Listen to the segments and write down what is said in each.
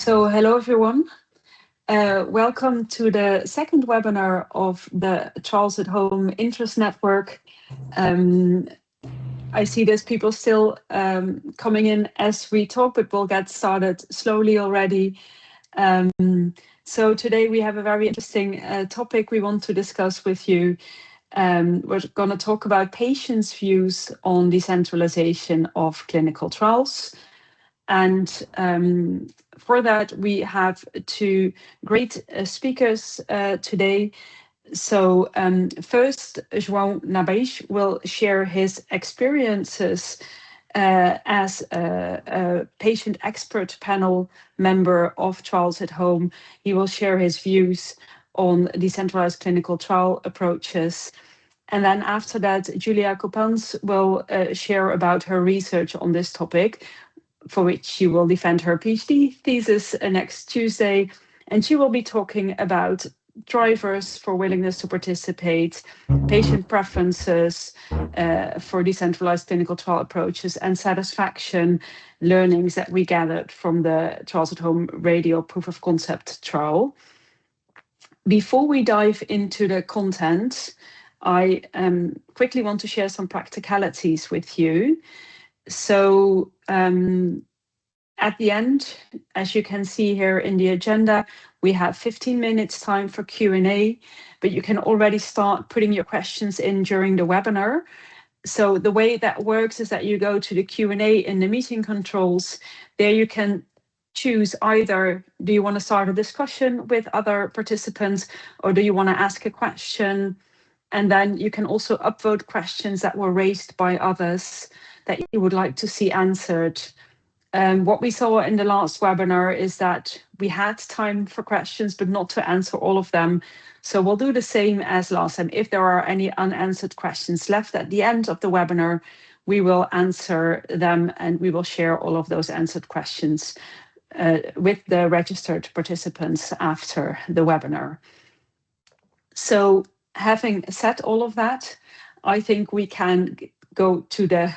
Hello everyone. Welcome to the second webinar of the Trials at Home Interest Network. I see there's people still coming in as we talk, but we'll get started slowly already. So today we have a very interesting topic we want to discuss with you. We're going to talk about patients' views on decentralization of clinical trials. And for that, we have two great speakers today. So first, João Nabais will share his experiences as a patient expert panel member of Trials at Home. He will share his views on decentralized clinical trial approaches. And then after that, Julia Copans will share about her research on this topic, for which she will defend her PhD thesis next Tuesday. And she will be talking about drivers for willingness to participate, patient preferences for decentralized clinical trial approaches, and satisfaction learnings that we gathered from the Trials at Home RADIAL proof of concept trial. Before we dive into the content, I quickly want to share some practicalities with you. So at the end, as you can see here in the agenda, we have 15 minutes time for Q&A, but you can already start putting your questions in during the webinar. So the way that works is that you go to the Q&A in the meeting controls. There you can choose either, do you want to start a discussion with other participants, or do you want to ask a question? And then you can also upvote questions that were raised by others that you would like to see answered. What we saw in the last webinar is that we had time for questions, but not to answer all of them. So we'll do the same as last time. If there are any unanswered questions left at the end of the webinar, we will answer them and we will share all of those answered questions with the registered participants after the webinar. So having said all of that, I think we can go to the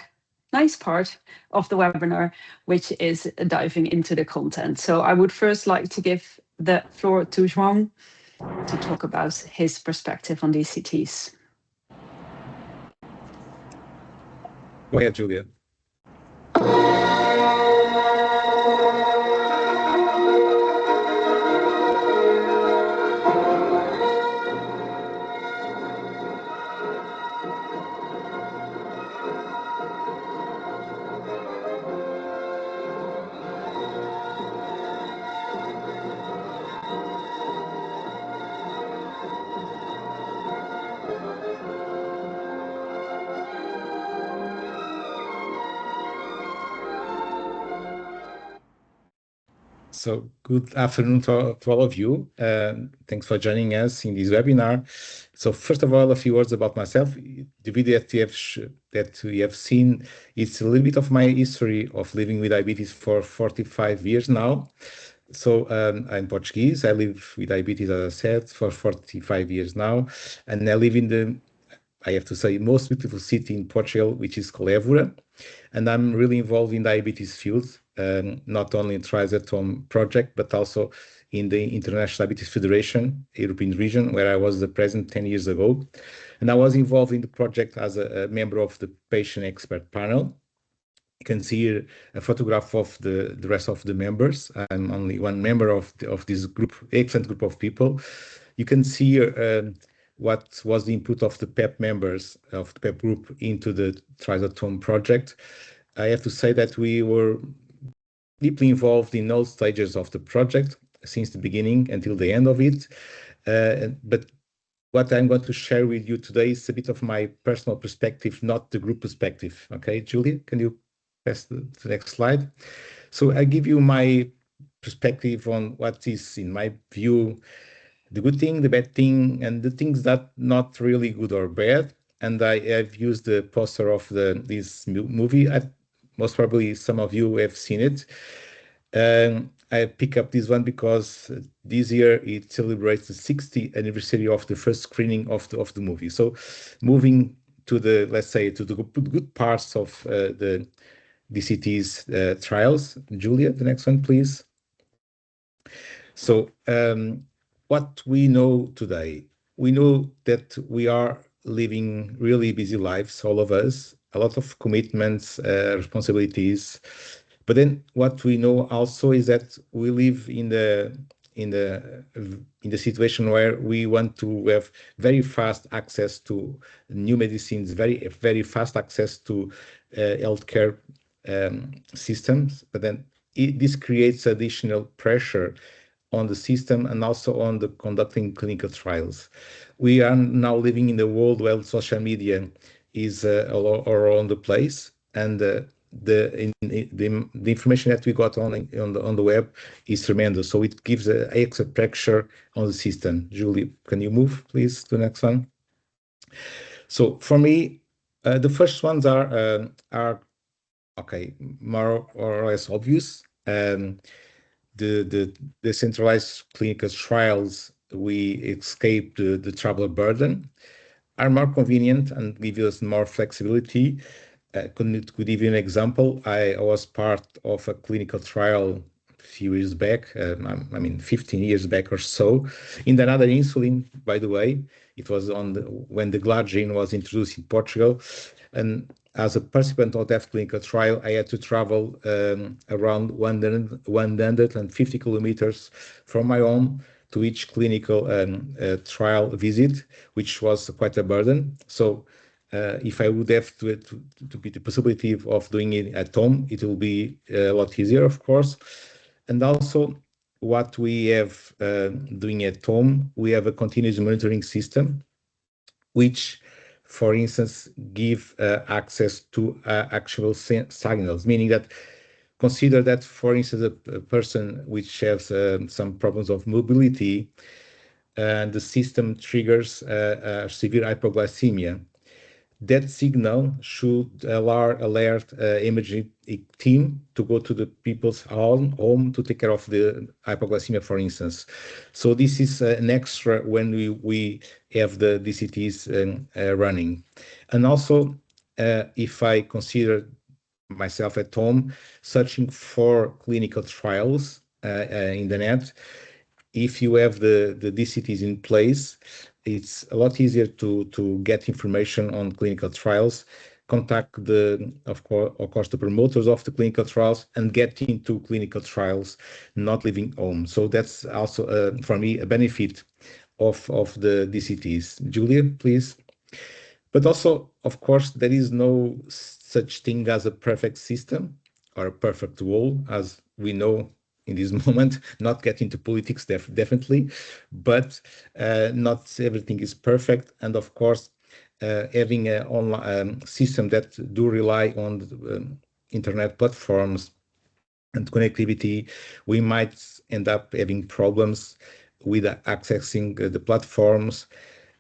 nice part of the webinar, which is diving into the content. So I would first like to give the floor to João to talk about his perspective on DCTs. Go ahead, Julia. So good afternoon to all of you. Thanks for joining us in this webinar. So first of all, a few words about myself. The video that you have seen, it's a little bit of my history of living with diabetes for 45 years now. So I'm Portuguese. I live with diabetes, as I said, for 45 years now. And I live in the, I have to say, most beautiful city in Portugal, which is called Évora. And I'm really involved in diabetes field, not only in Trials at Home project, but also in the International Diabetes Federation, European region, where I was the president 10 years ago. And I was involved in the project as a member of the patient expert panel. You can see here a photograph of the rest of the members. I'm only one member of this group, excellent group of people. You can see what was the input of the PEP members of the PEP group into the Trials at Home project. I have to say that we were deeply involved in all stages of the project since the beginning until the end of it. But what I'm going to share with you today is a bit of my personal perspective, not the group perspective. Okay, Julia, can you pass the next slide? So I give you my perspective on what is, in my view, the good thing, the bad thing, and the things that not really good or bad. And I have used the poster of this movie. Most probably some of you have seen it. I pick up this one because this year it celebrates the 60th anniversary of the first screening of the movie. So moving to the, let's say, to the good parts of the DCTs trials. Julia, the next one, please. So what we know today, we know that we are living really busy lives, all of us, a lot of commitments, responsibilities. But then what we know also is that we live in the in the situation where we want to have very fast access to new medicines, very fast access to healthcare systems. But then this creates additional pressure on the system and also on the conducting clinical trials. We are now living in the world where social media is all around the place, and the information that we got on the web is tremendous. So it gives a extra pressure on the system. Julie, can you move, please, to the next one? So for me, the first ones are okay, more or less obvious. The decentralized clinical trials, we escape the traveler burden, are more convenient and give us more flexibility. Could give you an example. I was part of a clinical trial a few years back, I mean 15 years back or so, in another insulin, by the way. It was when the glargine was introduced in Portugal. And as a participant of that clinical trial, I had to travel around 150 kilometers from my home to each clinical trial visit, which was quite a burden. So if I would have to be the possibility of doing it at home, it will be a lot easier, of course. And also, what we have doing at home, we have a continuous monitoring system, which, for instance, give access to actual signals, meaning that consider that, for instance, a person which has some problems of mobility, and the system triggers severe hypoglycemia. That signal should alert emergency team to go to the people's home to take care of the hypoglycemia, for instance. So this is an extra when we have the DCTs running. And also, if I consider myself at home searching for clinical trials in the net, if you have the DCTs in place, it's a lot easier to get information on clinical trials, contact of course, the promoters of the clinical trials, and get into clinical trials, not leaving home. So that's also, for me, a benefit of the DCTs. Julia, please. But also, of course, there is no such thing as a perfect system or a perfect wall, as we know in this moment. Not get into politics, definitely, but not everything is perfect. And of course, having an online system that do rely on internet platforms and connectivity, we might end up having problems with accessing the platforms,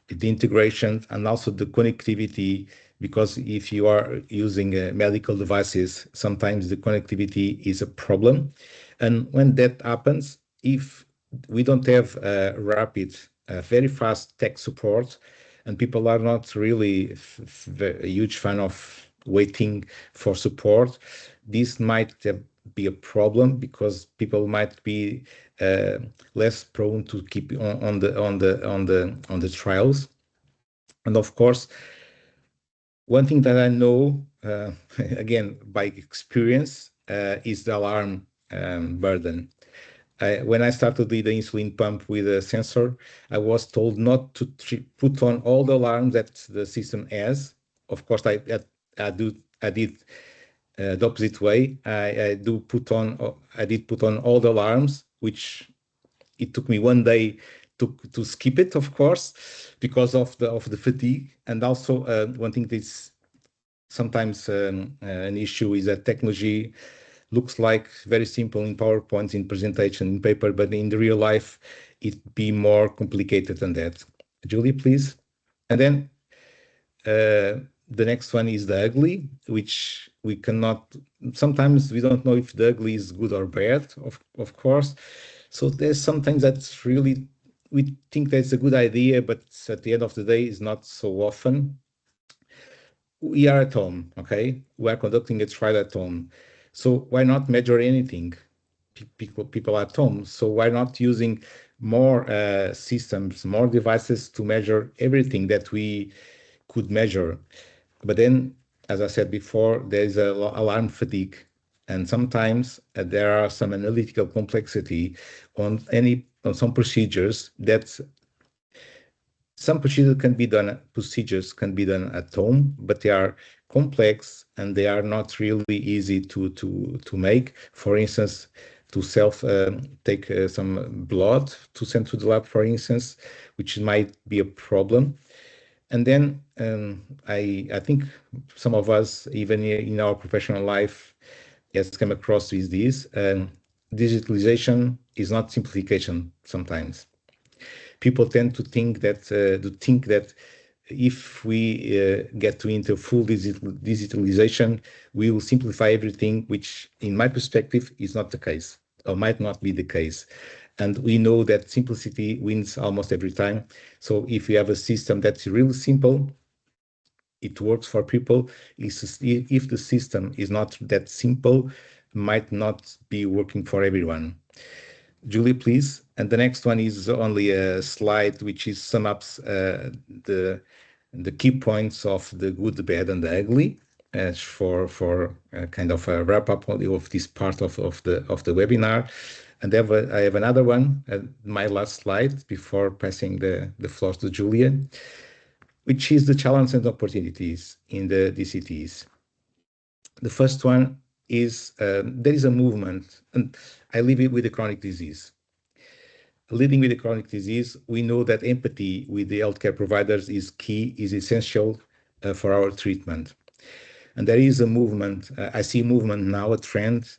the integration, and also the connectivity, because if you are using medical devices, sometimes the connectivity is a problem. And when that happens, if we don't have rapid, very fast tech support, and people are not really a huge fan of waiting for support, this might be a problem, because people might be less prone to keep on the trials. And of course, one thing that I know, again, by experience, is the alarm burden. When I started with the insulin pump with a sensor, I was told not to put on all the alarms that the system has. Of course, I did the opposite way. I did put on all the alarms, which it took me one day to skip it, of course, because of the fatigue. And also, one thing that's sometimes an issue is that technology looks like very simple in PowerPoints, in presentation, in paper, but in the real life, it be more complicated than that. Julie, please. And then the next one is the ugly, which we cannot, sometimes we don't know if the ugly is good or bad, of course. So there's sometimes that's really, we think that's a good idea, but at the end of the day is not so often. We are at home, okay? We are conducting a trial at home. So why not measure anything? people at home. So why not using more systems, more devices to measure everything that we could measure? But then, as I said before, there is alarm fatigue, and sometimes there are some analytical complexity on some procedures that some procedures can be done at home, but they are complex and they are not really easy to make. For instance, to take some blood to send to the lab, for instance, which might be a problem. And then I think some of us, even in our professional life, has come across with this. Digitalization is not simplification sometimes. People tend to think that if we get into full digitalization, we will simplify everything, which in my perspective is not the case, or might not be the case. And we know that simplicity wins almost every time. So if you have a system that's really simple, it works for people. If the system is not that simple, might not be working for everyone. Julie, please. And the next one is only a slide which is sum ups the key points of the good, the bad, and the ugly, as for kind of a wrap up of this part of the webinar. And I have another one, my last slide before passing the floor to Julia, which is the challenges and opportunities in the DCTs. The first one is there is a movement, and I leave it with the chronic disease. Leading with the chronic disease, we know that empathy with the healthcare providers is key, is essential for our treatment. And there is a movement, I see a movement now, a trend,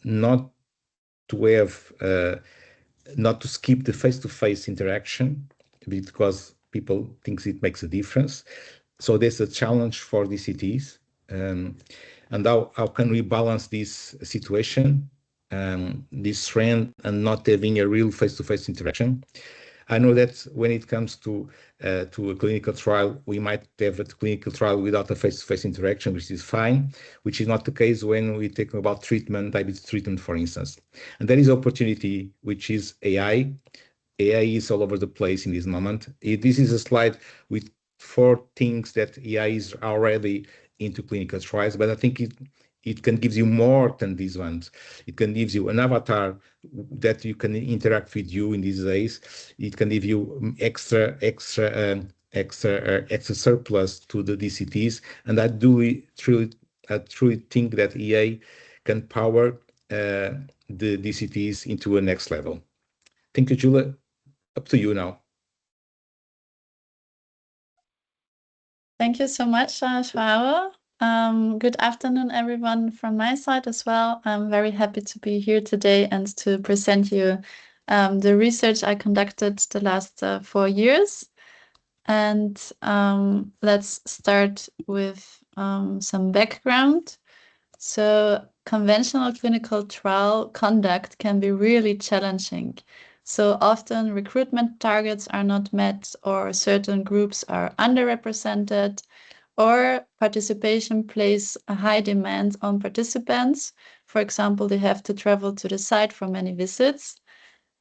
not to have, not to skip the face-to-face interaction, because people think it makes a difference. So there's a challenge for DCTs. And how can we balance this situation, this trend, and not having a real face-to-face interaction? I know that when it comes to a clinical trial, we might have a clinical trial without a face-to-face interaction, which is fine, which is not the case when we take about treatment, diabetes treatment, for instance. And there is opportunity, which is AI. AI is all over the place in this moment. This is a slide with 4 things that AI is already into clinical trials, but I think it can give you more than these ones. It can give you an avatar that you can interact with you in these days. It can give you extra surplus to the DCTs, and I truly think that AI can power the DCTs into a next level. Thank you, Julia. Up to you now. Thank you so much, Joao. Good afternoon, everyone, from my side as well. I'm very happy to be here today and to present you the research I conducted the last 4 years. And let's start with some background. So conventional clinical trial conduct can be really challenging. So often recruitment targets are not met, or certain groups are underrepresented, or participation places a high demand on participants. For example, they have to travel to the site for many visits.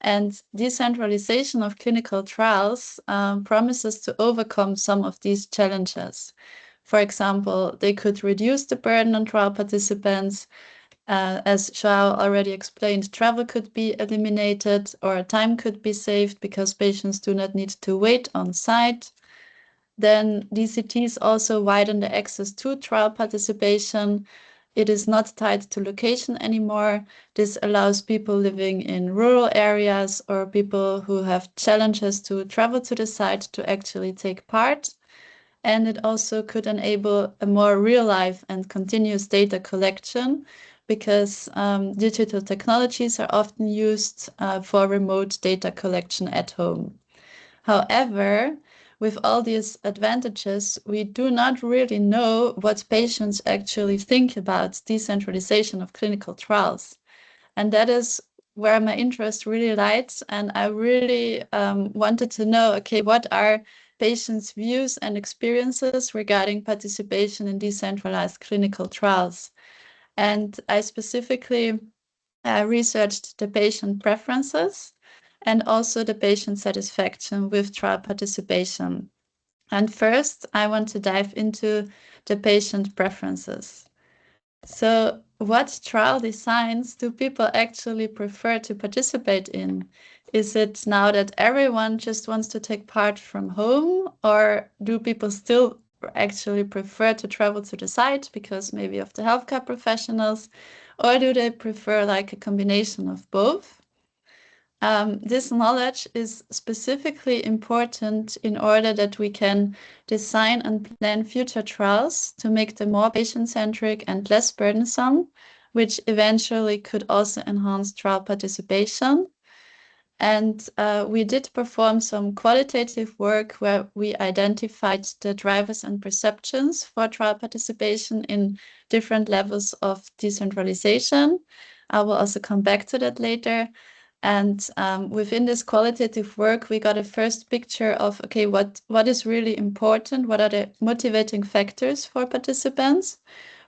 And decentralization of clinical trials promises to overcome some of these challenges. For example, they could reduce the burden on trial participants. As Joao already explained, travel could be eliminated, or time could be saved because patients do not need to wait on site. Then DCTs also widen the access to trial participation. It is not tied to location anymore. This allows people living in rural areas or people who have challenges to travel to the site to actually take part. And it also could enable a more real-life and continuous data collection, because digital technologies are often used for remote data collection at home. However, with all these advantages, we do not really know what patients actually think about decentralization of clinical trials. And that is where my interest really lies. And I really wanted to know, okay, what are patients' views and experiences regarding participation in decentralized clinical trials? And I specifically researched the patient preferences and also the patient satisfaction with trial participation. And first, I want to dive into the patient preferences. So what trial designs do people actually prefer to participate in? Is it now that everyone just wants to take part from home, or do people still actually prefer to travel to the site because maybe of the healthcare professionals, or do they prefer like a combination of both? This knowledge is specifically important in order that we can design and plan future trials to make them more patient-centric and less burdensome, which eventually could also enhance trial participation. And we did perform some qualitative work where we identified the drivers and perceptions for trial participation in different levels of decentralization. I will also come back to that later. And within this qualitative work, we got a first picture of, okay, what is really important? What are the motivating factors for participants?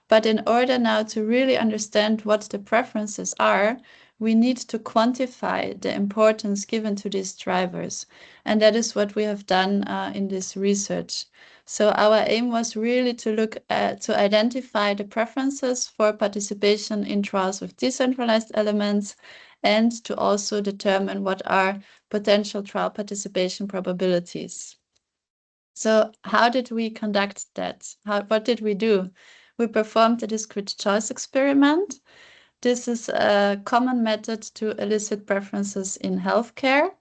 But in order now to really understand what the preferences are, we need to quantify the importance given to these drivers. And that is what we have done in this research. So our aim was really to look at, to identify the preferences for participation in trials with decentralized elements, and to also determine what are potential trial participation probabilities. So how did we conduct that? What did we do? We performed a discrete choice experiment. This is a common method to elicit preferences in healthcare.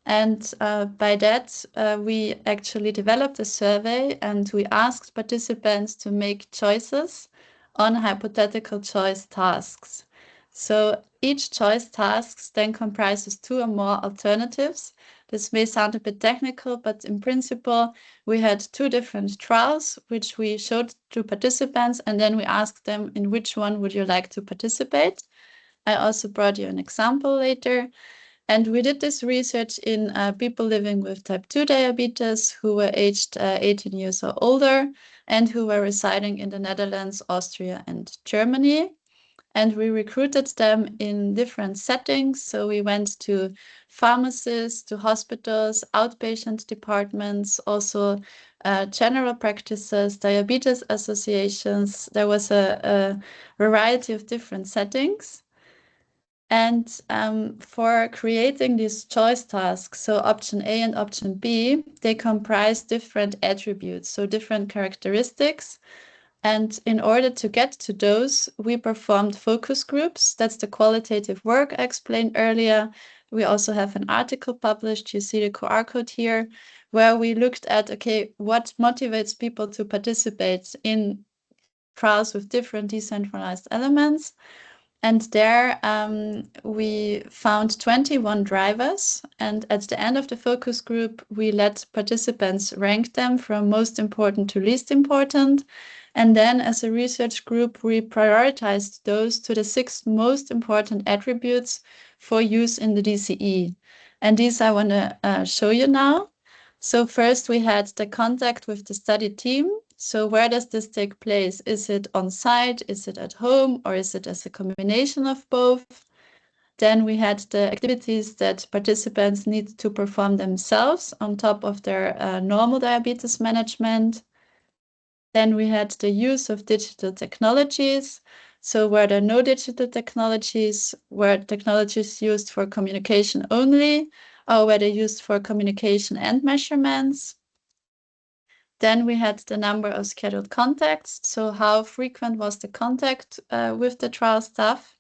And by that, we actually developed a survey and we asked participants to make choices on hypothetical choice tasks. So each choice task then comprises 2 or more alternatives. This may sound a bit technical, but in principle, we had 2 different trials, which we showed to participants, and then we asked them in which one would you like to participate. I also brought you an example later. And we did this research in people living with type 2 diabetes who were aged 18 years or older and who were residing in the Netherlands, Austria, and Germany. And we recruited them in different settings. So we went to pharmacies, to hospitals, outpatient departments, also general practices, diabetes associations. There was a variety of different settings. And for creating these choice tasks, so option A and option B, they comprise different attributes, so different characteristics. And in order to get to those, we performed focus groups. That's the qualitative work I explained earlier. We also have an article published, you see the QR code here, where we looked at, okay, what motivates people to participate in trials with different decentralized elements. And there we found 21 drivers. And at the end of the focus group, we let participants rank them from most important to least important. And then as a research group, we prioritized those to the 6 most important attributes for use in the DCE. And these I want to show you now. So first we had the contact with the study team. So where does this take place? Is it on site? Is it at home? Or is it as a combination of both? Then we had the activities that participants need to perform themselves on top of their normal diabetes management. Then we had the use of digital technologies. So were there no digital technologies? Were technologies used for communication only? Or were they used for communication and measurements? Then we had the number of scheduled contacts. So how frequent was the contact with the trial staff?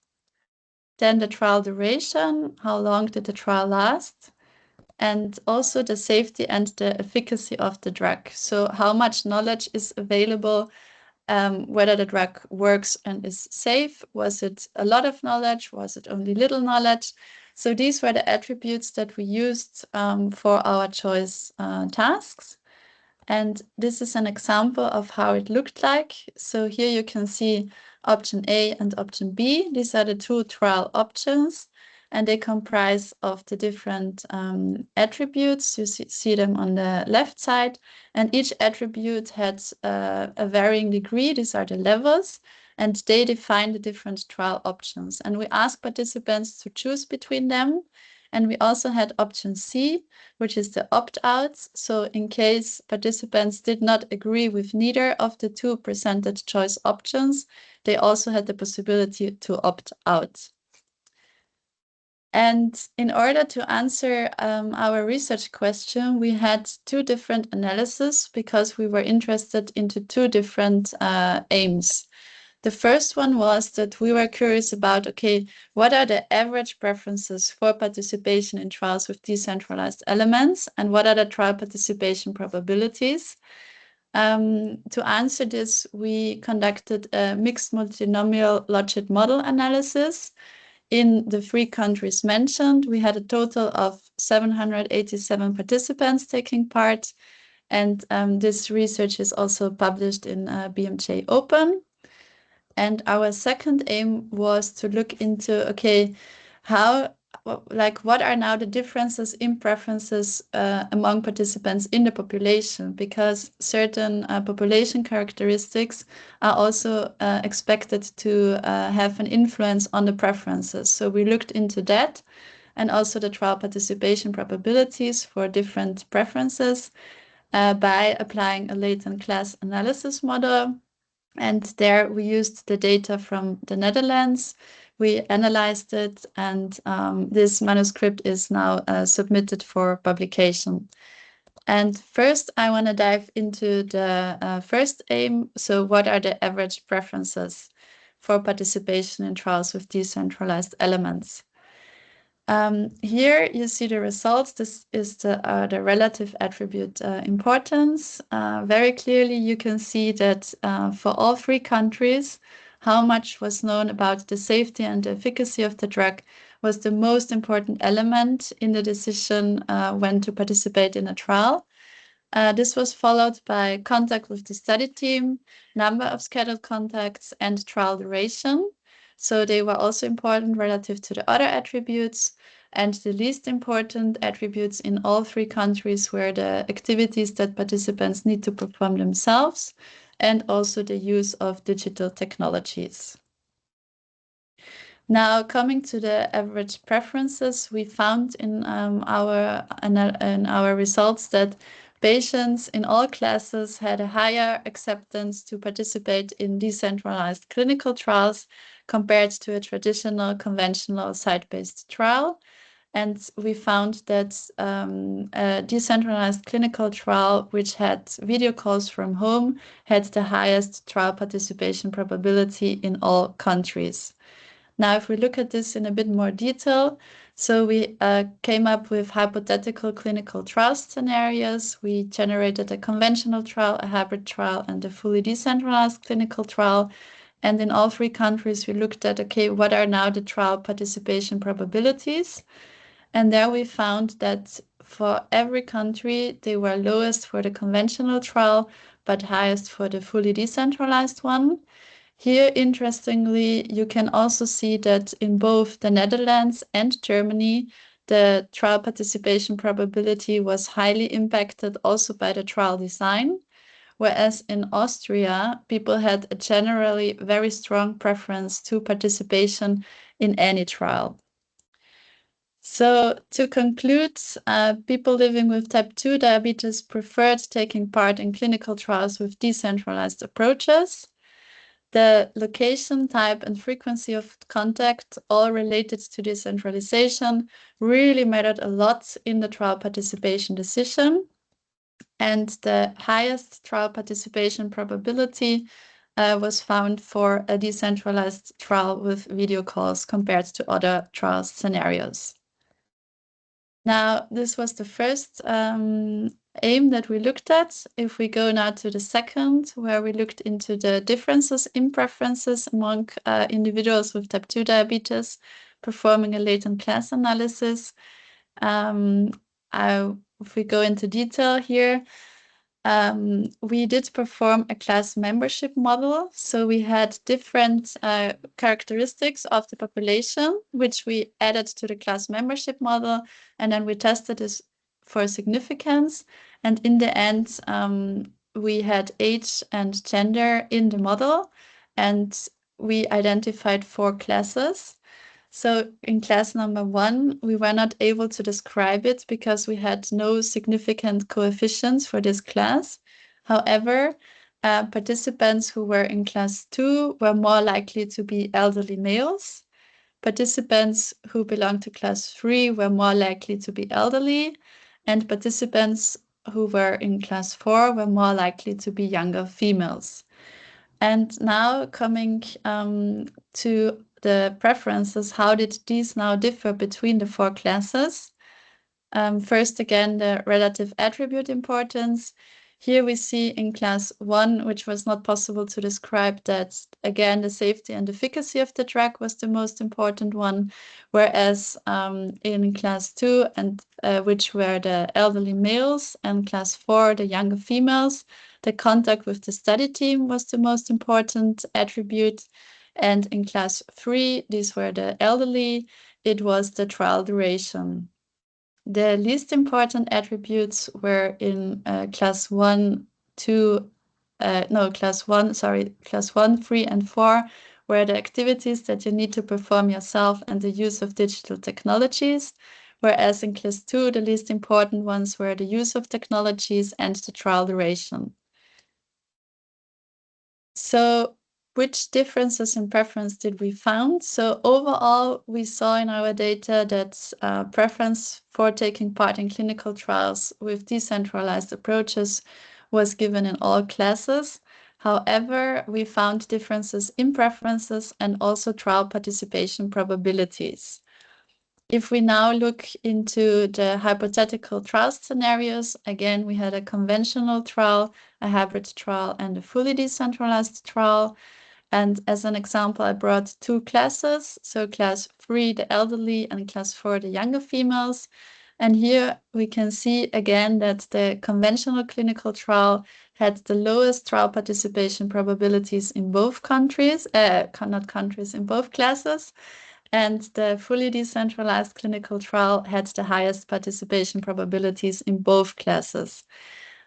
Then the trial duration, how long did the trial last? And also the safety and the efficacy of the drug. So how much knowledge is available, whether the drug works and is safe. Was it a lot of knowledge? Was it only little knowledge? So these were the attributes that we used for our choice tasks. And this is an example of how it looked like. So here you can see option A and option B. These are the 2 trial options, and they comprise of the different attributes. You see them on the left side, and each attribute had a varying degree. These are the levels. and they define the different trial options. And we asked participants to choose between them. And we also had option C, which is the opt-outs. So in case participants did not agree with neither of the two presented choice options, they also had the possibility to opt out. And in order to answer our research question, we had two different analyses because we were interested into two different aims. The first one was that we were curious about, okay, what are the average preferences for participation in trials with decentralized elements, and what are the trial participation probabilities? To answer this, we conducted a mixed multinomial logit model analysis. In the 3 countries mentioned, we had a total of 787 participants taking part, and this research is also published in BMJ Open. And our second aim was to look into, okay, what are now the differences in preferences among participants in the population, because certain population characteristics are also expected to have an influence on the preferences. So we looked into that, and also the trial participation probabilities for different preferences by applying a latent class analysis model. And there we used the data from the Netherlands. We analyzed it, and this manuscript is now submitted for publication. And first, I want to dive into the first aim. So what are the average preferences for participation in trials with decentralized elements? Here you see the results. This is the relative attribute importance. Very clearly, you can see that for all 3 countries, how much was known about the safety and the efficacy of the drug was the most important element in the decision when to participate in a trial. This was followed by contact with the study team, number of scheduled contacts, and trial duration. So they were also important relative to the other attributes. And the least important attributes in all 3 countries were the activities that participants need to perform themselves, and also the use of digital technologies. Now, coming to the average preferences, we found in our results that patients in all classes had a higher acceptance to participate in decentralized clinical trials compared to a traditional conventional site-based trial. And we found that a decentralized clinical trial, which had video calls from home, had the highest trial participation probability in all countries. Now, if we look at this in a bit more detail, so we came up with hypothetical clinical trial scenarios. We generated a conventional trial, a hybrid trial, and a fully decentralized clinical trial. And in all 3 countries, we looked at, okay, what are now the trial participation probabilities? And there we found that for every country, they were lowest for the conventional trial, but highest for the fully decentralized one. Here, interestingly, you can also see that in both the Netherlands and Germany, the trial participation probability was highly impacted also by the trial design, whereas in Austria, people had a generally very strong preference to participation in any trial. So to conclude, people living with type 2 diabetes preferred taking part in clinical trials with decentralized approaches. The location, type, and frequency of contact, all related to decentralization, really mattered a lot in the trial participation decision. And the highest trial participation probability was found for a decentralized trial with video calls compared to other trial scenarios. Now, this was the first aim that we looked at. If we go now to the second, where we looked into the differences in preferences among individuals with type 2 diabetes, performing a latent class analysis. If we go into detail here, we did perform a class membership model. So we had different characteristics of the population, which we added to the class membership model. And then we tested this for significance. And in the end, we had age and gender in the model. And we identified 4 classes. So in class number 1, we were not able to describe it because we had no significant coefficients for this class. However, participants who were in class 2 were more likely to be elderly males. Participants who belonged to class 3 were more likely to be elderly, and participants who were in class 4 were more likely to be younger females. And now coming to the preferences, how did these now differ between the 4 classes? First, again, the relative attribute importance. Here we see in class 1, which was not possible to describe, that again, the safety and efficacy of the drug was the most important one, whereas in class 2, and which were the elderly males, and class 4, the younger females, the contact with the study team was the most important attribute. And in class 3, these were the elderly, it was the trial duration. The least important attributes were in class 1, 3, and 4, were the activities that you need to perform yourself and the use of digital technologies, whereas in class 2, the least important ones were the use of technologies and the trial duration. So which differences in preference did we found? So overall, we saw in our data that preference for taking part in clinical trials with decentralized approaches was given in all classes. However, we found differences in preferences and also trial participation probabilities. If we now look into the hypothetical trial scenarios, again, we had a conventional trial, a hybrid trial, and a fully decentralized trial. And as an example, I brought 2 classes. So class 3, the elderly, and class 4, the younger females. And here we can see again that the conventional clinical trial had the lowest trial participation probabilities in both countries, in both classes. And the fully decentralized clinical trial had the highest participation probabilities in both classes.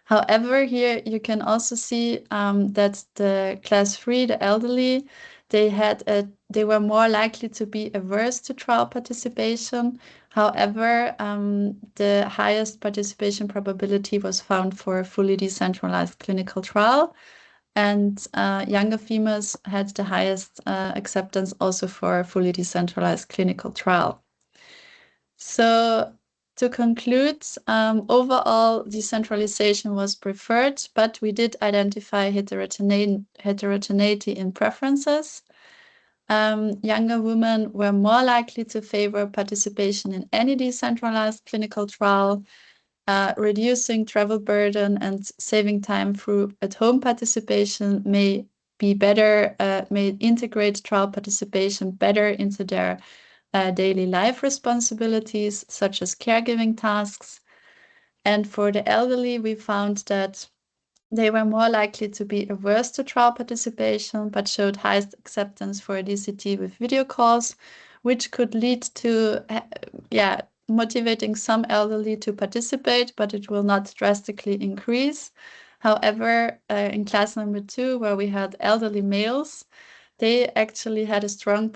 However, here you can also see that the class 3, the elderly, they were more likely to be averse to trial participation. However, the highest participation probability was found for a fully decentralized clinical trial, and younger females had the highest acceptance also for a fully decentralized clinical trial. So to conclude, overall, decentralization was preferred, but we did identify heterogeneity in preferences. Younger women were more likely to favor participation in any decentralized clinical trial. Reducing travel burden and saving time through at-home participation may be better, may integrate trial participation better into their daily life responsibilities, such as caregiving tasks. And for the elderly, we found that they were more likely to be averse to trial participation, but showed highest acceptance for a DCT with video calls, which could lead to, motivating some elderly to participate, but it will not drastically increase. However, in class number 2, where we had elderly males, they actually had a strong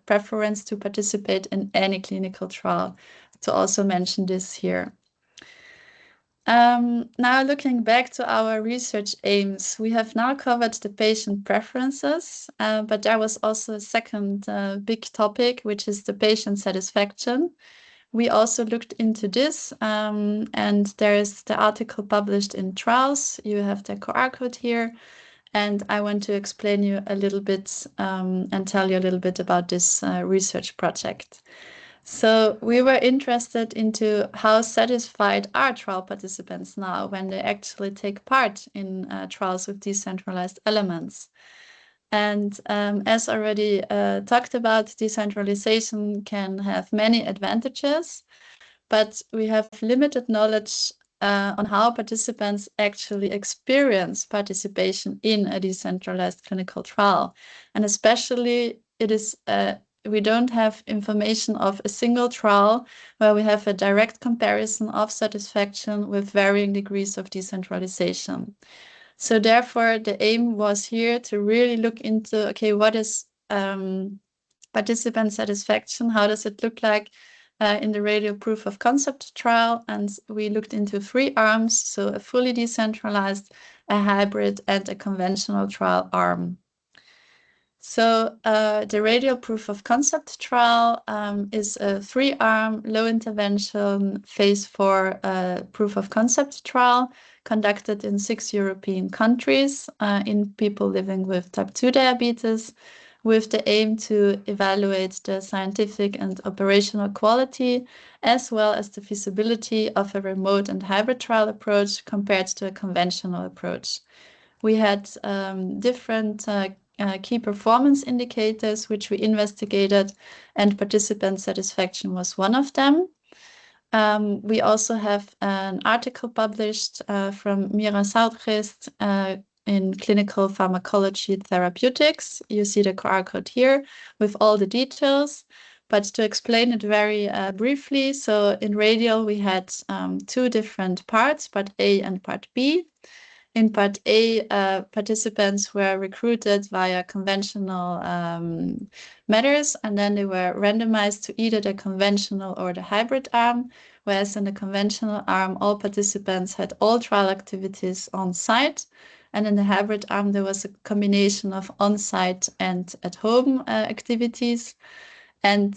preference to participate in any clinical trial, to also mention this here. Now looking back to our research aims, we have now covered the patient preferences, but there was also a second big topic, which is the patient satisfaction. We also looked into this, and there is the article published in Trials. You have the QR code here, and I want to explain you a little bit and tell you a little bit about this research project. So we were interested into how satisfied are trial participants now when they actually take part in trials with decentralized elements. And as already talked about, decentralization can have many advantages, but we have limited knowledge on how participants actually experience participation in a decentralized clinical trial. And especially we don't have information of a single trial where we have a direct comparison of satisfaction with varying degrees of decentralization. So therefore, the aim was here to really look into, okay, what is participant satisfaction? How does it look like in the radial proof of concept trial? And we looked into 3 arms, so a fully decentralized, a hybrid, and a conventional trial arm. So the radial proof of concept trial is a 3-arm, low intervention phase 4 proof of concept trial conducted in 6 European countries in people living with type 2 diabetes, with the aim to evaluate the scientific and operational quality, as well as the feasibility of a remote and hybrid trial approach compared to a conventional approach. We had different key performance indicators which we investigated, and participant satisfaction was one of them. We also have an article published from Mira Saudrist in Clinical Pharmacology Therapeutics. You see the QR code here with all the details. But to explain it very briefly, so in RADIAL we had 2 different parts, part A and part B. In part A, participants were recruited via conventional methods, and then they were randomized to either the conventional or the hybrid arm, whereas in the conventional arm, all participants had all trial activities on site, and in the hybrid arm, there was a combination of on-site and at-home activities. And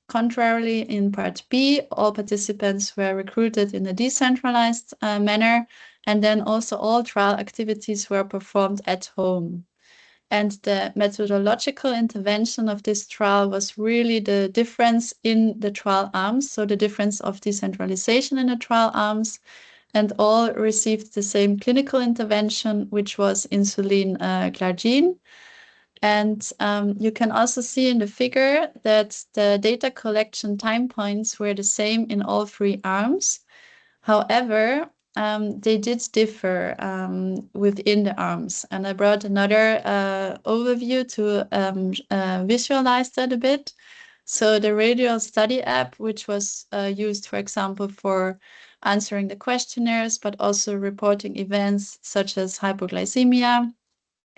contrarily, in part B, all participants were recruited in a decentralized manner, and then also all trial activities were performed at home. And the methodological intervention of this trial was really the difference in the trial arms, so the difference of decentralization in the trial arms, and all received the same clinical intervention, which was insulin glargine. And you can also see in the figure that the data collection time points were the same in all 3 arms. However, they did differ within the arms. And I brought another overview to visualize that a bit. So the RADIAL study app, which was used, for example, for answering the questionnaires, but also reporting events such as hypoglycemia,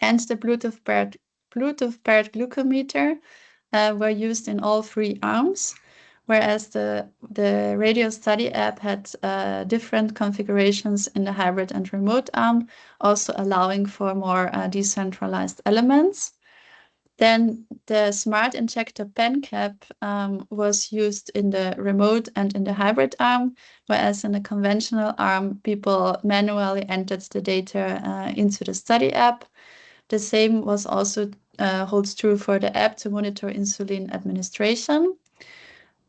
and the Bluetooth-paired glucometer were used in all 3 arms, whereas the RADIAL study app had different configurations in the hybrid and remote arm, also allowing for more decentralized elements. Then the smart injector pen cap was used in the remote and in the hybrid arm, whereas in the conventional arm, people manually entered the data into the study app. The same was also holds true for the app to monitor insulin administration.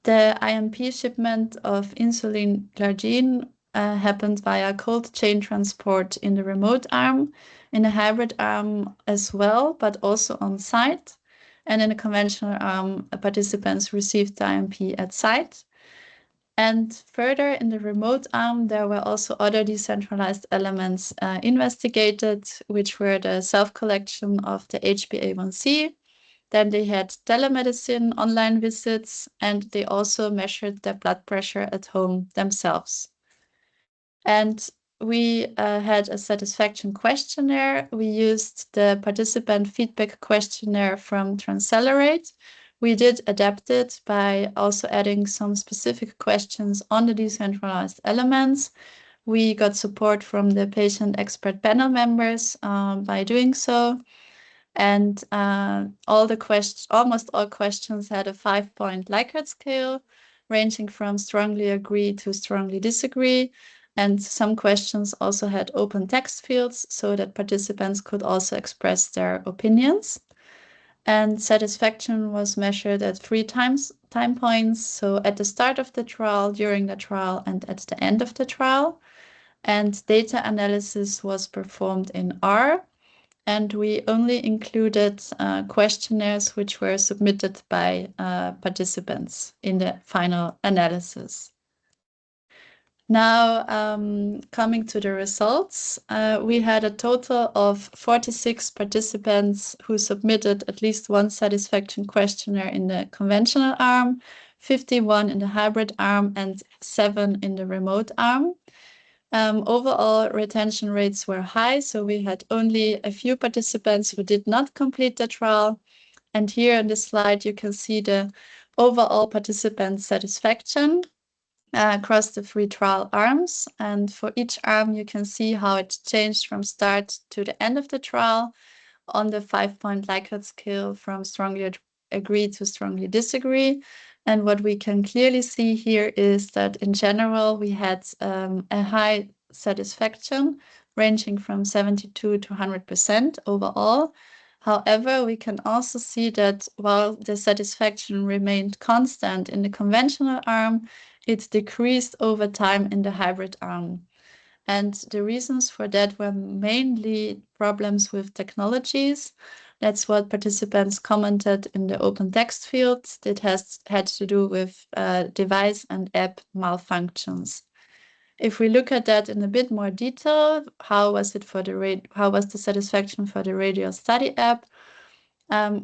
The IMP shipment of insulin glargine happened via cold chain transport in the remote arm, in the hybrid arm as well, but also on site. And in the conventional arm, participants received the IMP at site. And further, in the remote arm, there were also other decentralized elements investigated, which were the self-collection of the HbA1c. Then they had telemedicine, online visits, and they also measured their blood pressure at home themselves. And we had a satisfaction questionnaire. We used the participant feedback questionnaire from Transcelerate. We did adapt it by also adding some specific questions on the decentralized elements. We got support from the patient expert panel members by doing so. And almost all questions had a 5-point Likert scale, ranging from strongly agree to strongly disagree. And some questions also had open text fields so that participants could also express their opinions. And satisfaction was measured at 3 time points, so at the start of the trial, during the trial, and at the end of the trial. And data analysis was performed in R, and we only included questionnaires which were submitted by participants in the final analysis. Now, coming to the results, we had a total of 46 participants who submitted at least one satisfaction questionnaire in the conventional arm, 51 in the hybrid arm, and 7 in the remote arm. Overall, retention rates were high, so we had only a few participants who did not complete the trial. And here on this slide, you can see the overall participant satisfaction across the 3 trial arms. And for each arm, you can see how it changed from start to the end of the trial on the 5-point Likert scale from strongly agree to strongly disagree. And what we can clearly see here is that in general, we had a high satisfaction ranging from 72 to 100% overall. However, we can also see that while the satisfaction remained constant in the conventional arm, it decreased over time in the hybrid arm. And the reasons for that were mainly problems with technologies. That's what participants commented in the open text field. It had to do with device and app malfunctions. If we look at that in a bit more detail, how was the satisfaction for the RADIAL study app?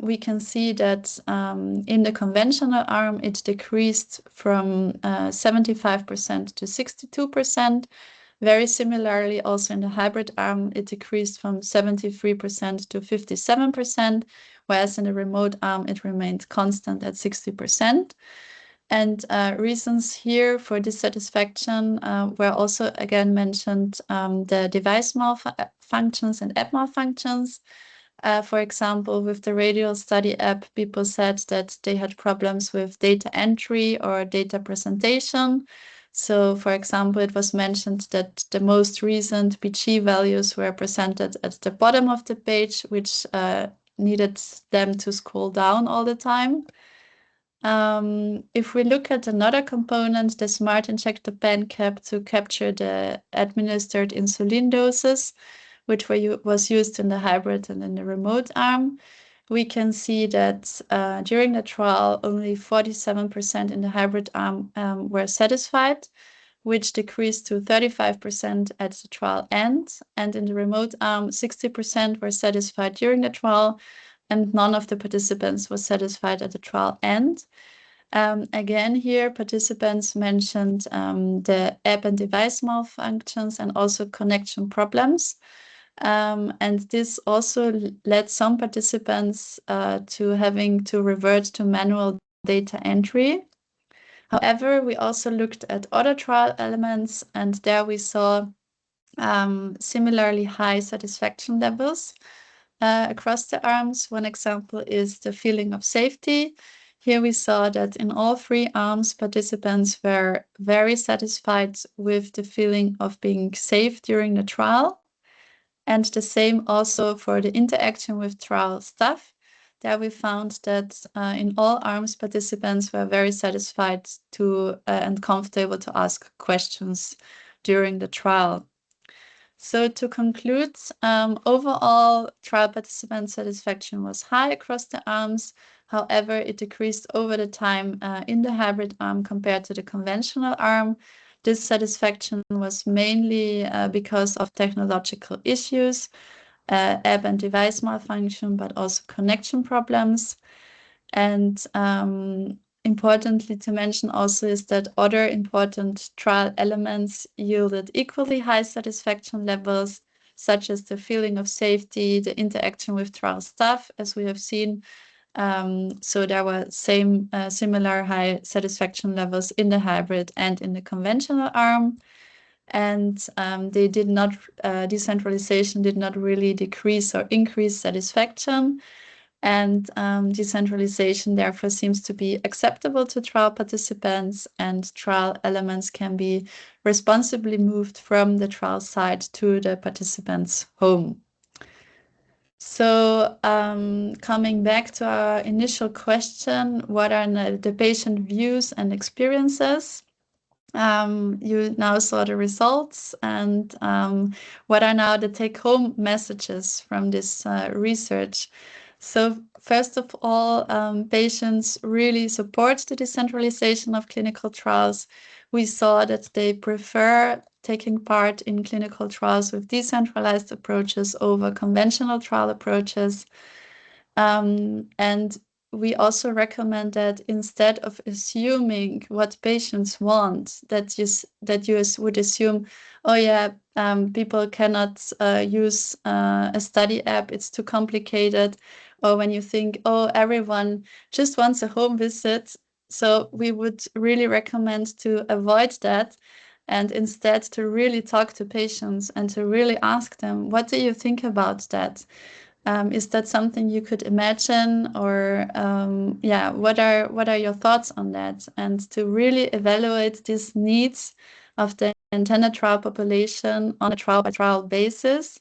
We can see that in the conventional arm, it decreased from 75% to 62%. Very similarly, also in the hybrid arm, it decreased from 73% to 57%, whereas in the remote arm, it remained constant at 60%. And reasons here for dissatisfaction were also again mentioned, the device malfunctions and app malfunctions. For example, with the RADIAL study app, people said that they had problems with data entry or data presentation. So, for example, it was mentioned that the most recent BG values were presented at the bottom of the page, which needed them to scroll down all the time. If we look at another component, the smart injector pen cap to capture the administered insulin doses, which was used in the hybrid and in the remote arm, we can see that during the trial, only 47% in the hybrid arm were satisfied, which decreased to 35% at the trial end. And in the remote arm, 60% were satisfied during the trial, and none of the participants was satisfied at the trial end. Again, here, participants mentioned the app and device malfunctions and also connection problems. And this also led some participants to having to revert to manual data entry. However, we also looked at other trial elements, and there we saw similarly high satisfaction levels across the arms. One example is the feeling of safety. Here we saw that in all 3 arms, participants were very satisfied with the feeling of being safe during the trial. And the same also for the interaction with trial staff. There we found that in all arms, participants were very satisfied and comfortable to ask questions during the trial. So to conclude, overall trial participant satisfaction was high across the arms. However, it decreased over the time in the hybrid arm compared to the conventional arm. This satisfaction was mainly because of technological issues, app and device malfunction, but also connection problems. And importantly to mention also is that other important trial elements yielded equally high satisfaction levels, such as the feeling of safety, the interaction with trial staff, as we have seen. So there were similar high satisfaction levels in the hybrid and in the conventional arm. And decentralization did not really decrease or increase satisfaction. And decentralization therefore seems to be acceptable to trial participants, and trial elements can be responsibly moved from the trial site to the participant's home. So coming back to our initial question, what are the patient views and experiences? You now saw the results, and what are now the take-home messages from this research? So first of all, patients really support the decentralization of clinical trials. We saw that they prefer taking part in clinical trials with decentralized approaches over conventional trial approaches. And we also recommend that instead of assuming what patients want, that you would assume, oh yeah, people cannot use a study app, it's too complicated, or when you think, oh, everyone just wants a home visit. So we would really recommend to avoid that, and instead to really talk to patients and to really ask them, what do you think about that? Is that something you could imagine, or yeah, what are your thoughts on that? And to really evaluate these needs of the intended trial population on a trial-by-trial basis,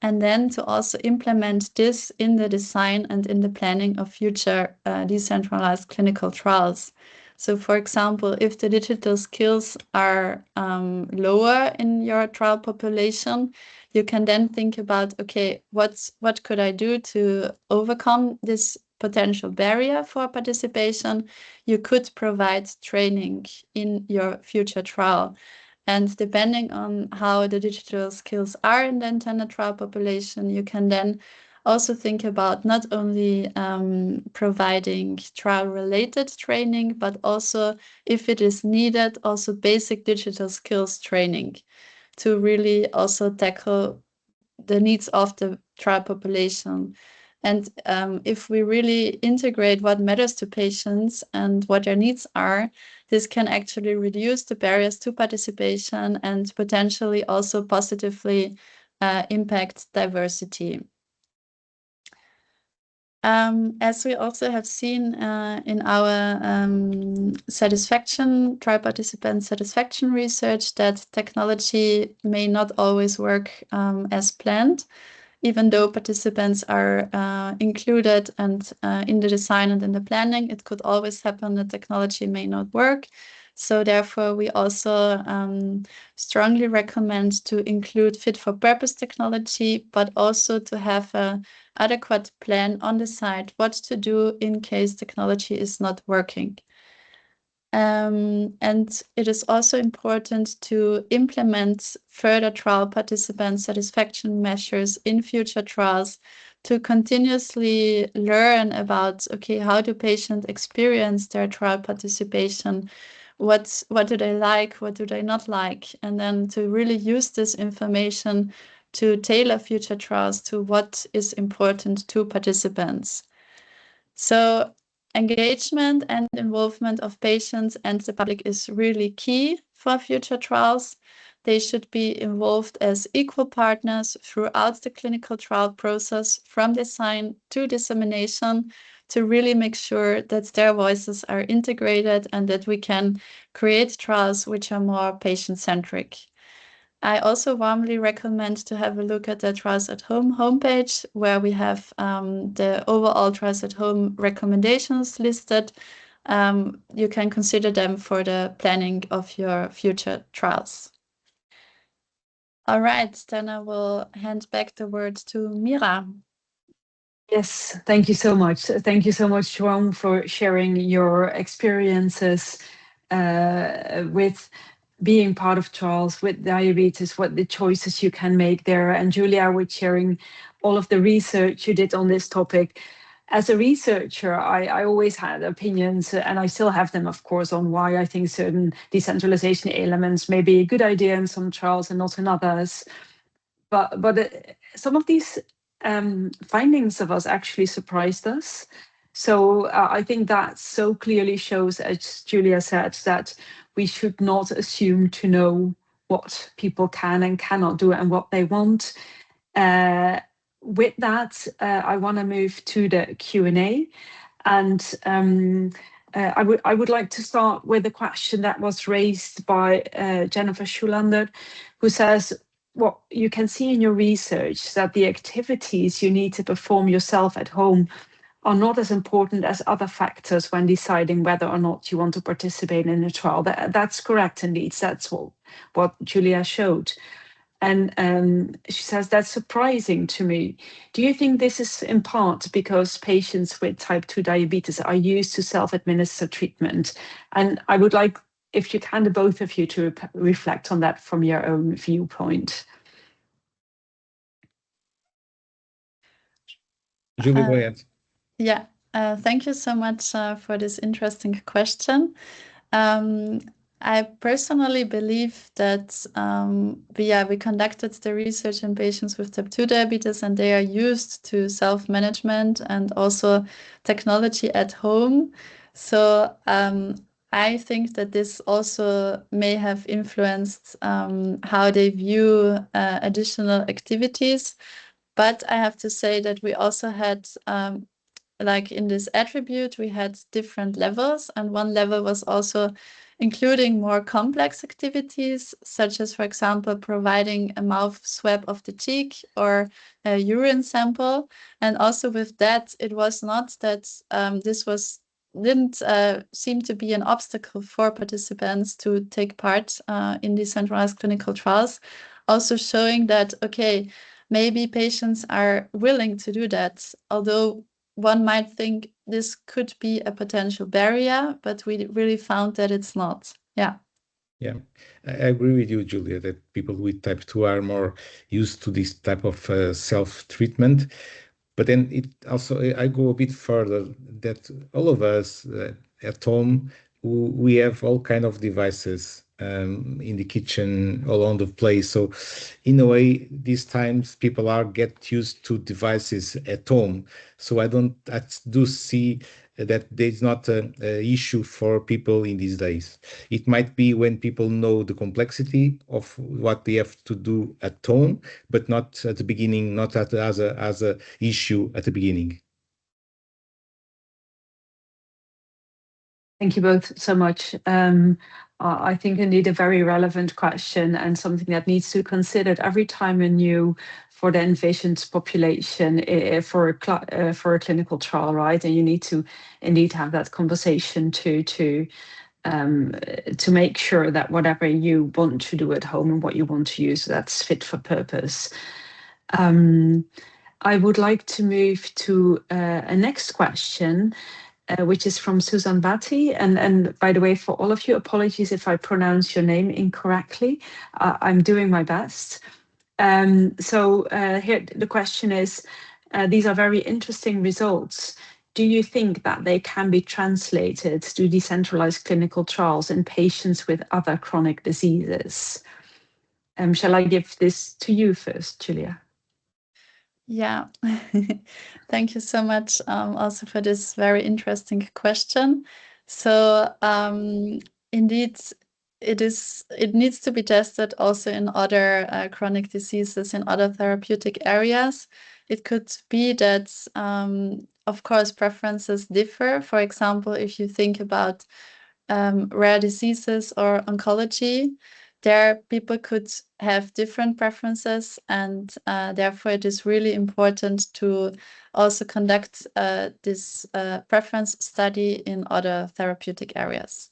and then to also implement this in the design and in the planning of future decentralized clinical trials. So, for example, if the digital skills are lower in your trial population, you can then think about, okay, what could I do to overcome this potential barrier for participation? You could provide training in your future trial. And depending on how the digital skills are in the intended trial population, you can then also think about not only providing trial-related training, but also, if it is needed, also basic digital skills training to really also tackle the needs of the trial population. And if we really integrate what matters to patients and what their needs are, this can actually reduce the barriers to participation and potentially also positively impact diversity. As we also have seen in our trial participant satisfaction research, that technology may not always work as planned, even though participants are included and in the design and in the planning. It could always happen that technology may not work. So therefore, we also strongly recommend to include fit-for-purpose technology, but also to have an adequate plan on the side, what to do in case technology is not working. And it is also important to implement further trial participant satisfaction measures in future trials to continuously learn about, okay, how do patients experience their trial participation? What do they like? What do they not like? And then to really use this information to tailor future trials to what is important to participants. So engagement and involvement of patients and the public is really key for future trials. They should be involved as equal partners throughout the clinical trial process, from design to dissemination, to really make sure that their voices are integrated and that we can create trials which are more patient-centric. I also warmly recommend to have a look at the Trials at Home homepage, where we have the overall Trials at Home recommendations listed. You can consider them for the planning of your future trials. All right, then I will hand back the word to Mira. Yes, thank you so much. Thank you so much, Joan, for sharing your experiences with being part of trials with diabetes, what the choices you can make there. And Julia, with sharing all of the research you did on this topic. As a researcher, I always had opinions, and I still have them, of course, on why I think certain decentralization elements may be a good idea in some trials and not in others. But some of these findings of us actually surprised us. So I think that so clearly shows, as Julia said, that we should not assume to know what people can and cannot do and what they want. With that, I want to move to the Q&A. And I would like to start with a question that was raised by Jennifer Schulander, who says, what you can see in your research that the activities you need to perform yourself at home are not as important as other factors when deciding whether or not you want to participate in a trial. That's correct, indeed. That's what Julia showed. And she says, that's surprising to me. Do you think this is in part because patients with type 2 diabetes are used to self-administer treatment? And I would like, if you can, the both of you to reflect on that from your own viewpoint. Julie, go ahead. Yeah. Thank you so much for this interesting question. I personally believe that we conducted the research in patients with type 2 diabetes, and they are used to self-management and also technology at home. So I think that this also may have influenced how they view additional activities. But I have to say that we also had like in this attribute, we had different levels, and one level was also including more complex activities, such as, for example, providing a mouth swab of the cheek or a urine sample. And also with that, it was not that this didn't seem to be an obstacle for participants to take part in decentralized clinical trials, also showing that, okay, maybe patients are willing to do that, although one might think this could be a potential barrier, but we really found that it's not. Yeah. Yeah, I agree with you, Julia, that people with type 2 are more used to this type of self-treatment. But then it also, I go a bit further, that all of us at home, we have all kind of devices in the kitchen, all on the place. So in a way, these times people are get used to devices at home. So I do see that there's not an issue for people in these days. It might be when people know the complexity of what they have to do at home, but not at the beginning, not as a issue at the beginning. Thank you both so much. I think indeed a very relevant question and something that needs to be considered every time anew for the envisioned population for a clinical trial, right? And you need to indeed have that conversation to make sure that whatever you want to do at home and what you want to use, that's fit for purpose. I would like to move to a next question, which is from Susan Batty. And by the way, for all of you, apologies if I pronounce your name incorrectly. I'm doing my best. So here the question is, these are very interesting results. Do you think that they can be translated to decentralized clinical trials in patients with other chronic diseases? Shall I give this to you first, Julia? Yeah, thank you so much also for this very interesting question. So indeed, it needs to be tested also in other chronic diseases, in other therapeutic areas. It could be that, of course, preferences differ. For example, if you think about rare diseases or oncology, there people could have different preferences, and therefore it is really important to also conduct this preference study in other therapeutic areas.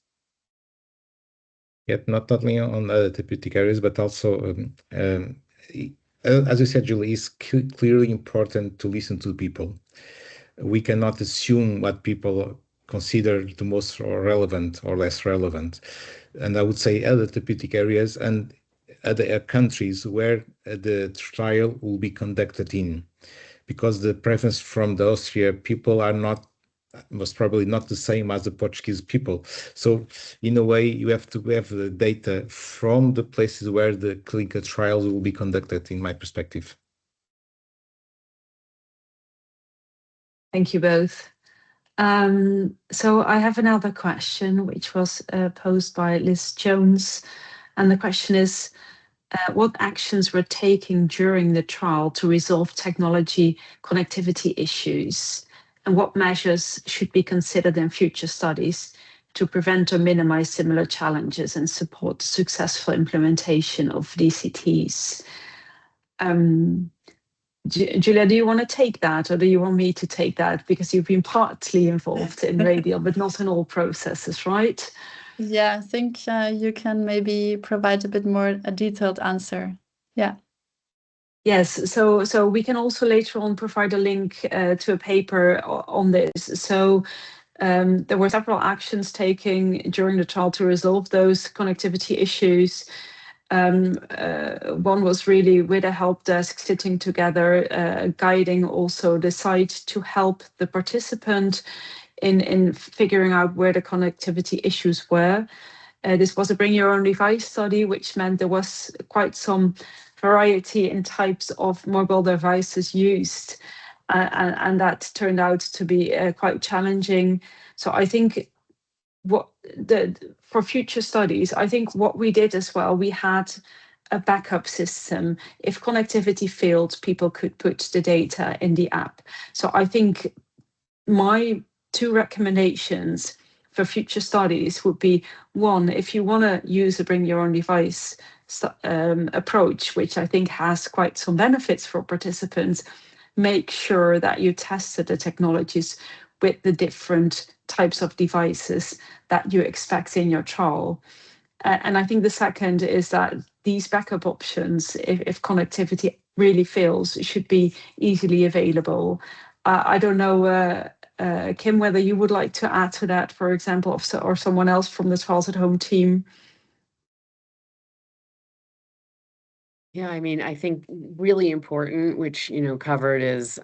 Yet not only on other therapeutic areas, but also, as you said, Julie, it's clearly important to listen to people. We cannot assume what people consider the most relevant or less relevant. And I would say other therapeutic areas and other countries where the trial will be conducted in, because the preference from the Austria people are not, most probably not the same as the Portuguese people. So in a way, you have to have the data from the places where the clinical trials will be conducted, in my perspective. Thank you both. So I have another question, which was posed by Liz Jones. And the question is, what actions were taken during the trial to resolve technology connectivity issues? And what measures should be considered in future studies to prevent or minimize similar challenges and support successful implementation of DCTs? Julia, do you want to take that, or do you want me to take that? Because you've been partly involved in RADIAL, but not in all processes, right? Yeah, I think you can maybe provide a bit more a detailed answer. Yeah. Yes, so we can also later on provide a link to a paper on this. So there were several actions taken during the trial to resolve those connectivity issues. One was really with a help desk sitting together, guiding also the site to help the participant in figuring out where the connectivity issues were. This was a bring your own device study, which meant there was quite some variety in types of mobile devices used. And that turned out to be quite challenging. So I think for future studies, I think what we did as well, we had a backup system. If connectivity failed, people could put the data in the app. So I think my 2 recommendations for future studies would be, one, if you want to use a bring your own device approach, which I think has quite some benefits for participants, make sure that you tested the technologies with the different types of devices that you expect in your trial. And I think the second is that these backup options, if connectivity really fails, should be easily available. I don't know, Kim, whether you would like to add to that, for example, or someone else from the Trials at Home team. Yeah, I mean, I think really important, which, covered is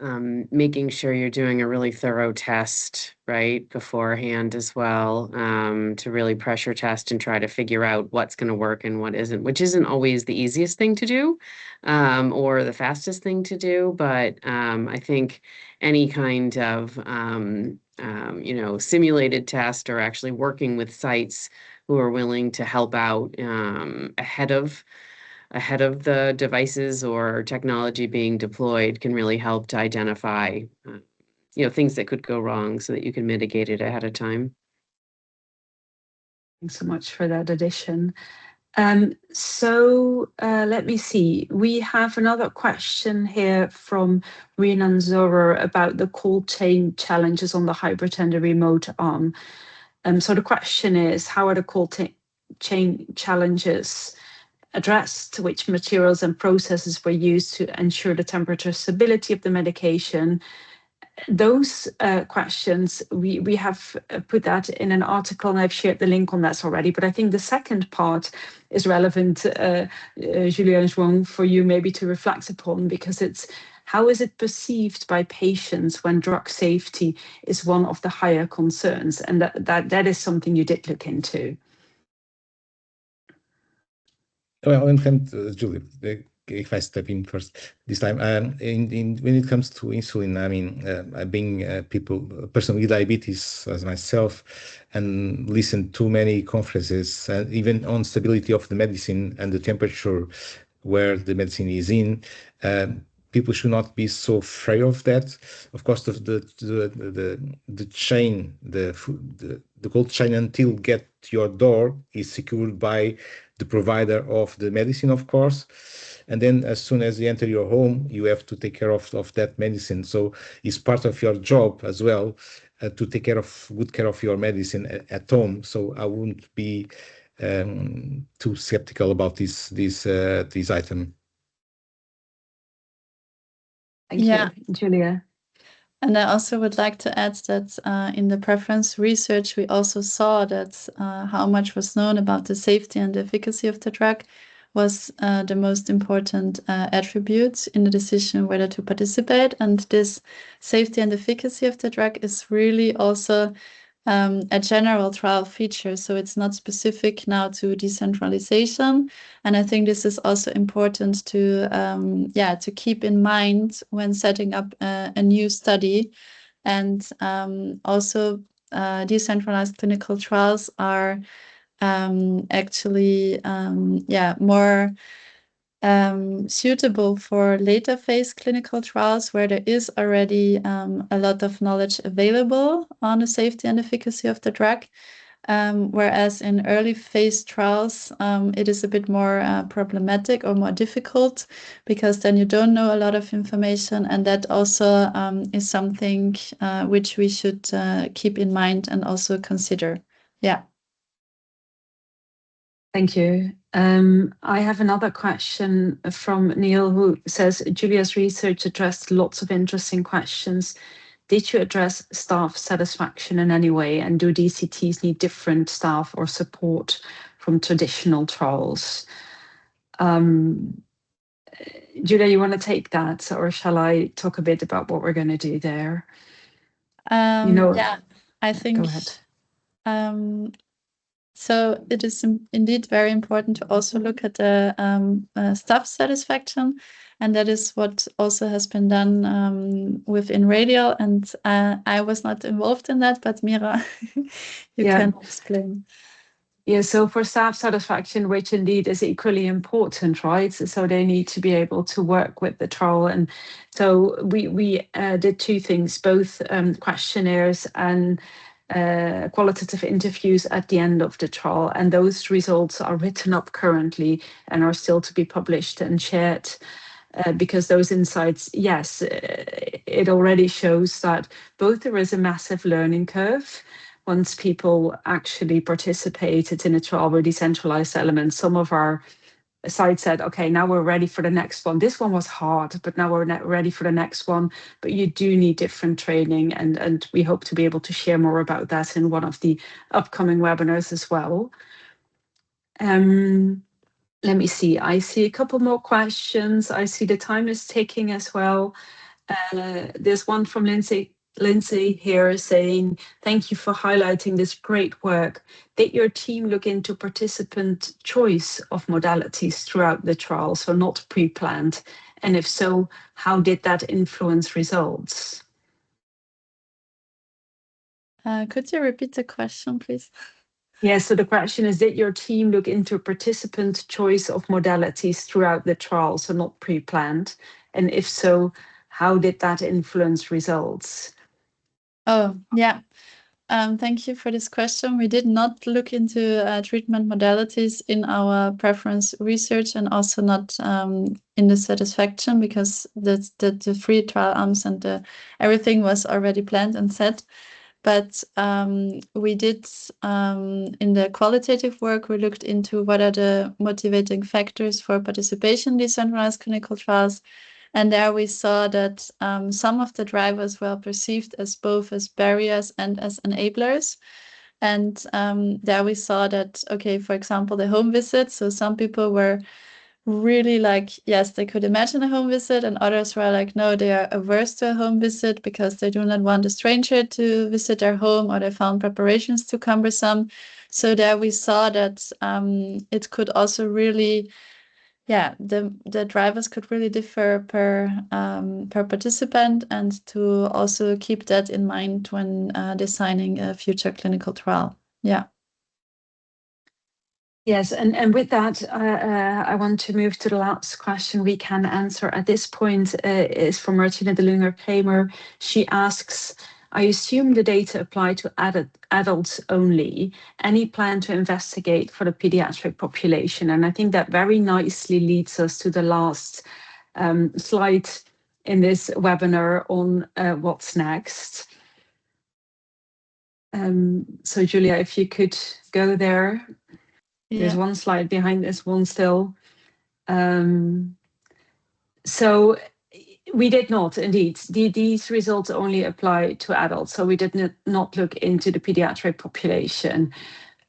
making sure you're doing a really thorough test, right, beforehand as well, to really pressure test and try to figure out what's going to work and what isn't, which isn't always the easiest thing to do, or the fastest thing to do. But I think any kind of, simulated test, or actually working with sites who are willing to help out ahead of the devices or technology being deployed can really help to identify, things that could go wrong so that you can mitigate it ahead of time. Thanks so much for that addition. So let me see. We have another question here from Renan Zorer about the cold chain challenges on the hybrid and the remote arm. So the question is, how are the cold chain challenges addressed? Which materials and processes were used to ensure the temperature stability of the medication? Those questions, we have put that in an article, and I've shared the link on that already. But I think the second part is relevant, Julien Jouan, for you maybe to reflect upon, because it's how is it perceived by patients when drug safety is one of the higher concerns? And that is something you did look into. Well, in fact, Julie, if I step in first this time, when it comes to insulin, I mean, being a person with diabetes as myself, and listen to many conferences, even on stability of the medicine and the temperature where the medicine is in. People should not be so afraid of that. Of course, the chain, the cold chain until get to your door is secured by the provider of the medicine, of course. And then as soon as you enter your home, you have to take care of that medicine. So it's part of your job as well to take good care of your medicine at home. So I wouldn't be too skeptical about this item. Thank you, Julia. And I also would like to add that in the preference research, we also saw that how much was known about the safety and efficacy of the drug was the most important attribute in the decision whether to participate. And this safety and efficacy of the drug is really also a general trial feature. So it's not specific now to decentralization. And I think this is also important to keep in mind when setting up a new study. And also decentralized clinical trials are actually more suitable for later phase clinical trials where there is already a lot of knowledge available on the safety and efficacy of the drug. Whereas in early phase trials, it is a bit more problematic or more difficult, because then you don't know a lot of information, and that also is something which we should keep in mind and also consider. Yeah. Thank you. I have another question from Neil, who says, Julia's research addressed lots of interesting questions. Did you address staff satisfaction in any way? And do DCTs need different staff or support from traditional trials? Julia, you want to take that, or shall I talk a bit about what we're going to do there? Yeah, I think. Go ahead. So it is indeed very important to also look at the staff satisfaction, and that is what also has been done within RADIAL. And I was not involved in that, but Mira, you can explain. Yeah, so for staff satisfaction, which indeed is equally important, right? So they need to be able to work with the trial. And so we did two things, both questionnaires and qualitative interviews at the end of the trial. And those results are written up currently and are still to be published and shared. Because those insights, yes, it already shows that both there is a massive learning curve once people actually participated in a trial with decentralized elements. Some of our sites said, okay, now we're ready for the next one. This one was hard, but now we're ready for the next one. But you do need different training, and we hope to be able to share more about that in one of the upcoming webinars as well. Let me see, I see a couple more questions. I see the time is ticking as well. There's one from Lindsay here saying, thank you for highlighting this great work. Did your team look into participant choice of modalities throughout the trial, so not pre-planned? And if so, how did that influence results? Could you repeat the question, please? Yeah, so the question is, did your team look into participant choice of modalities throughout the trial, so not pre-planned? And if so, how did that influence results? Oh, yeah. Thank you for this question. We did not look into treatment modalities in our preference research, and also not in the satisfaction, because the free trial arms and everything was already planned and set. But we did, in the qualitative work, we looked into what are the motivating factors for participation in decentralized clinical trials. And there we saw that some of the drivers were perceived as both as barriers and as enablers. And there we saw that, okay, for example, the home visit. So some people were really like, yes, they could imagine a home visit, and others were like, no, they are averse to a home visit because they do not want a stranger to visit their home, or they found preparations too cumbersome. So there we saw that it could also really, yeah, the drivers could really differ per participant, and to also keep that in mind when designing a future clinical trial. Yeah. Yes, and with that, I want to move to the last question we can answer at this point, is from Martina de Lunger-Kramer. She asks, I assume the data apply to adults only. Any plan to investigate for the pediatric population? And I think that very nicely leads us to the last slide in this webinar on what's next. So Julia, if you could go there. There's one slide behind this one still. So we did not, indeed. These results only apply to adults. So we did not look into the pediatric population.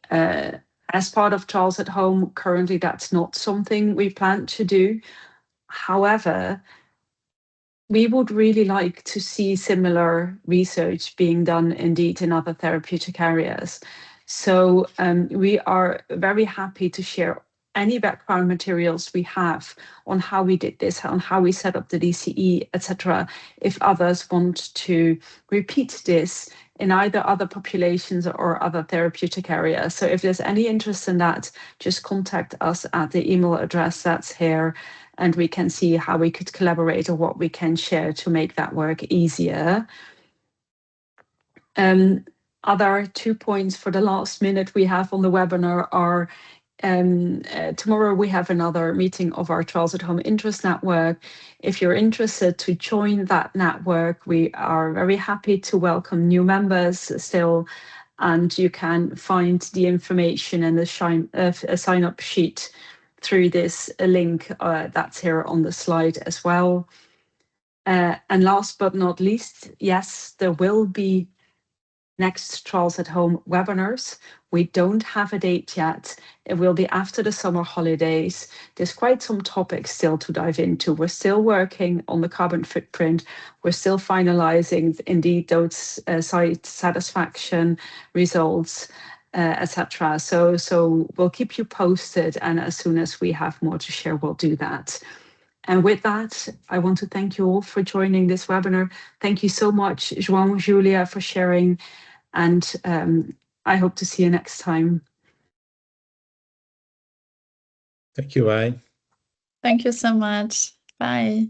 As part of Trials at Home, currently that's not something we plan to do. However, we would really like to see similar research being done indeed in other therapeutic areas. So we are very happy to share any background materials we have on how we did this, on how we set up the DCE, etc. If others want to repeat this in either other populations or other therapeutic areas. So if there's any interest in that, just contact us at the email address that's here, and we can see how we could collaborate or what we can share to make that work easier. Other 2 points for the last minute we have on the webinar are tomorrow we have another meeting of our Trials at Home Interest Network. If you're interested to join that network, we are very happy to welcome new members still, and you can find the information and a sign-up sheet through this link that's here on the slide as well. And last but not least, yes, there will be next Trials at Home webinars We don't have a date yet. It will be after the summer holidays. There's quite some topics still to dive into. We're still working on the carbon footprint. We're still finalizing, indeed, those site satisfaction results, etc. So we'll keep you posted, and as soon as we have more to share, we'll do that. And with that, I want to thank you all for joining this webinar. Thank you so much, João, Julia, for sharing, and I hope to see you next time. Thank you, bye. Thank you so much. Bye.